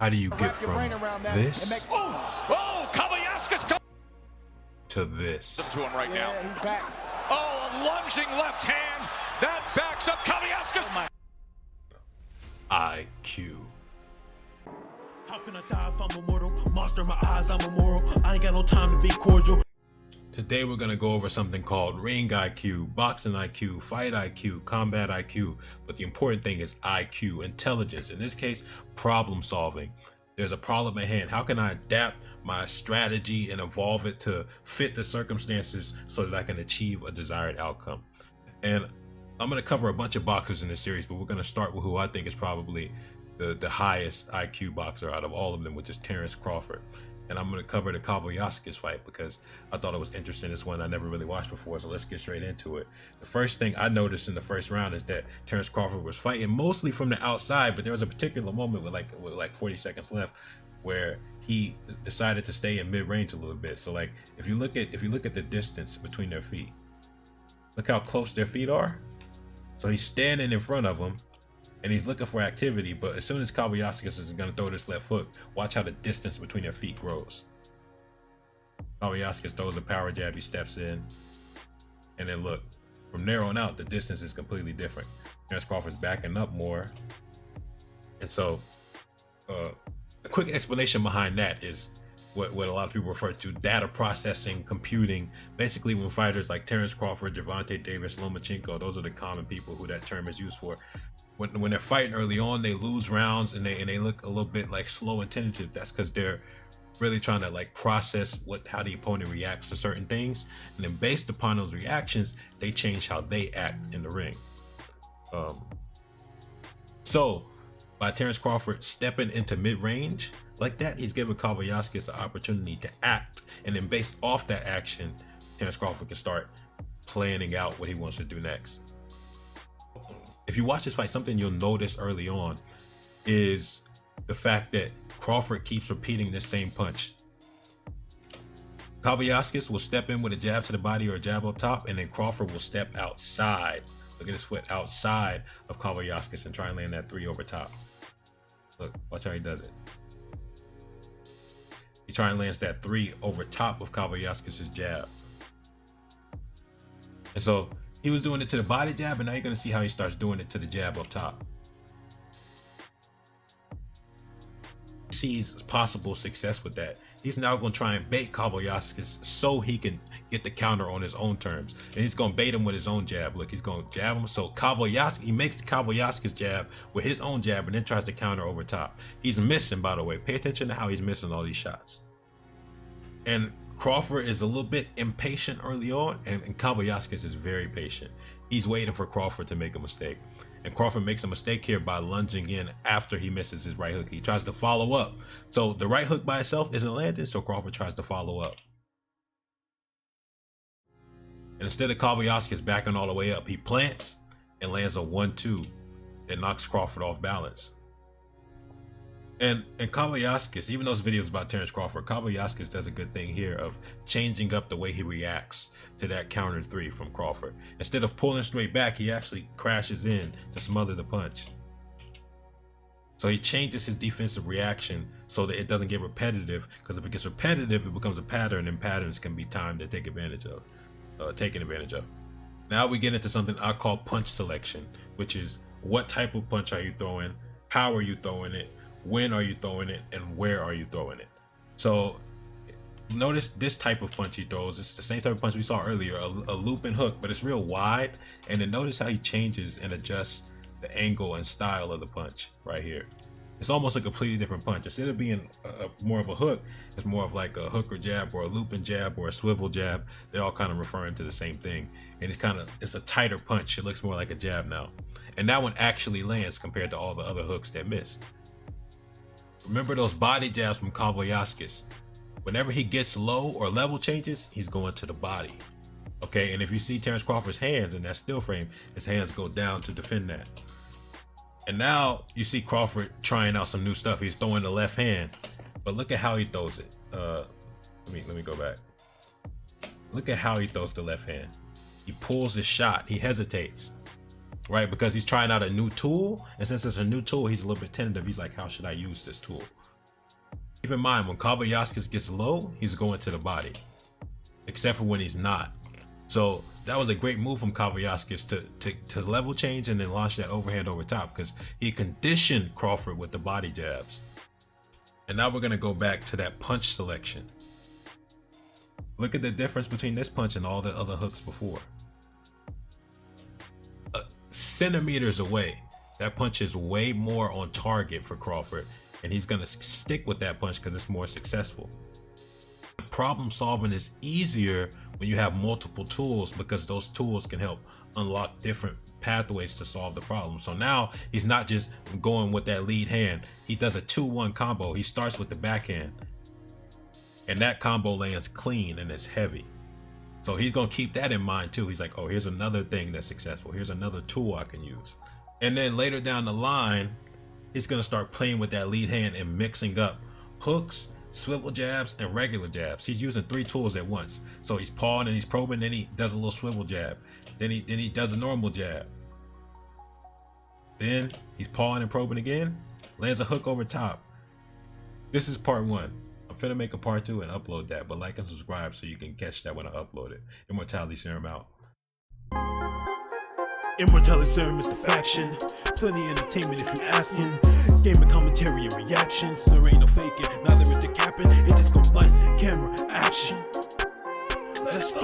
How do you get from this Kabayaskis to this? to him right now. He's back. Oh, a lunging left hand that backs up Kabayaskis. IQ. How can I die if I'm immortal? Monster in my eyes, I'm immoral. I ain't got no time to be cordial. Today we're going to go over something called ring IQ, boxing IQ, fight IQ, combat IQ, but the important thing is IQ, intelligence. In this case, problem solving. There's a problem at hand. How can I adapt my strategy and evolve it to fit the circumstances so that I can achieve a desired outcome? And I'm going to cover a bunch of boxers in this series, but we're going to start with who I think is probably the highest IQ boxer out of all of them, which is Terence Crawford. And I'm going to cover the Kabayaskis fight because I thought it was interesting. This one I never really watched before, so let's get straight into it. The first thing I noticed in the first round is that Terence Crawford was fighting mostly from the outside, but there was a particular moment with like 40 seconds left where he decided to stay in mid-range a little bit. So like if you look at the distance between their feet, look how close their feet are. So he's standing in front of them and he's looking for activity, but as soon as Kabayaskis is going to throw this left hook, watch how the distance between their feet grows. Kabayaskis throws a power jab, he steps in, and then look, from there on out, the distance is completely different. Terence Crawford's backing up more. And so, a quick explanation behind that is what a lot of people refer to data processing, computing. Basically, when fighters like Terence Crawford, Gervonta Davis, Lomachenko, those are the common people who that term is used for. When they're fighting early on, they lose rounds and they look a little bit like slow and tentative. That's because they're really trying to like process how the opponent reacts to certain things, and then based upon those reactions, they change how they act in the ring. So by Terence Crawford stepping into mid-range like that, he's giving Kabayaskis an opportunity to act, and then based off that action, Terence Crawford can start planning out what he wants to do next. If you watch this fight, something you'll notice early on is the fact that Crawford keeps repeating the same punch. Kabayaskis will step in with a jab to the body or a jab up top, and then Crawford will step outside. Look at his foot outside of Kabayaskis and try and land that 3 over top. Look, watch how he does it. He tries and lands that 3 over top of Kabayaskis' jab. And so he was doing it to the body jab, and now you're going to see how he starts doing it to the jab up top. He sees possible success with that. He's now going to try and bait Kabayaskis so he can get the counter on his own terms. And he's going to bait him with his own jab. Look, he's going to jab him. So he makes Kabayaskis jab with his own jab and then tries to counter over top. He's missing, by the way. Pay attention to how he's missing all these shots. And Crawford is a little bit impatient early on, and Kabayaskis is very patient. He's waiting for Crawford to make a mistake. And Crawford makes a mistake here by lunging in after he misses his right hook. He tries to follow up. So the right hook by itself isn't landed, so Crawford tries to follow up. And instead of Kabayaskis backing all the way up, he plants and lands a 1-2 that knocks Crawford off balance. And Kabayaskis, even though this video is about Terence Crawford, Kabayaskis does a good thing here of changing up the way he reacts to that counter 3 from Crawford. Instead of pulling straight back, he actually crashes in to smother the punch. So he changes his defensive reaction so that it doesn't get repetitive, because if it gets repetitive, it becomes a pattern, and patterns can be timed to take advantage of, taken advantage of. Now we get into something I call punch selection, which is what type of punch are you throwing, how are you throwing it, when are you throwing it, and where are you throwing it. So notice this type of punch he throws. It's the same type of punch we saw earlier, a loop and hook, but it's real wide. And then notice how he changes and adjusts the angle and style of the punch right here. It's almost a completely different punch. Instead of being more of a hook, it's more of like a hook or jab or a loop and jab or a swivel jab. They're all kind of referring to the same thing. And it's a tighter punch. It looks more like a jab now. And that one actually lands compared to all the other hooks that miss. Remember those body jabs from Kabayaskis. Whenever he gets low or level changes, he's going to the body. Okay, and if you see Terence Crawford's hands in that still frame, his hands go down to defend that. And now you see Crawford trying out some new stuff. He's throwing the left hand, but look at how he throws it. Let me go back. Look at how he throws the left hand. He pulls his shot. He hesitates. right? Because he's trying out a new tool, and since it's a new tool, he's a little bit tentative. He's like, how should I use this tool? Keep in mind, when Kobayashi gets low, he's going to the body, except for when he's not. So that was a great move from Kobayashi to level change and then launch that overhand over top, because he conditioned Crawford with the body jabs. And now we're going to go back to that punch selection. Look at the difference between this punch and all the other hooks before. Centimeters away, that punch is way more on target for Crawford, and he's going to stick with that punch because it's more successful. Problem solving is easier when you have multiple tools, because those tools can help unlock different pathways to solve the problem. So now he's not just going with that lead hand, he does a 2-1 combo. He starts with the backhand, and that combo lands clean and it's heavy. So he's gonna keep that in mind too. He's like, oh, here's another thing that's successful, here's another tool I can use. And then later down the line, he's gonna start playing with that lead hand and mixing up hooks, swivel jabs, and regular jabs. He's using 3 tools at once. So he's pawing and he's probing, then he does a little swivel jab, then he does a normal jab, then he's pawing and probing again, lands a hook over top. This is part 1. I'm finna make a part 2 and upload that, but like and subscribe so you can catch that when I upload it. Immortality Serum out. Immortality Serum is the faction. Plenty entertainment if you're asking. Game of commentary and reactions. There ain't no faking, neither is the capping. It just goes lights, camera, action. Let's go.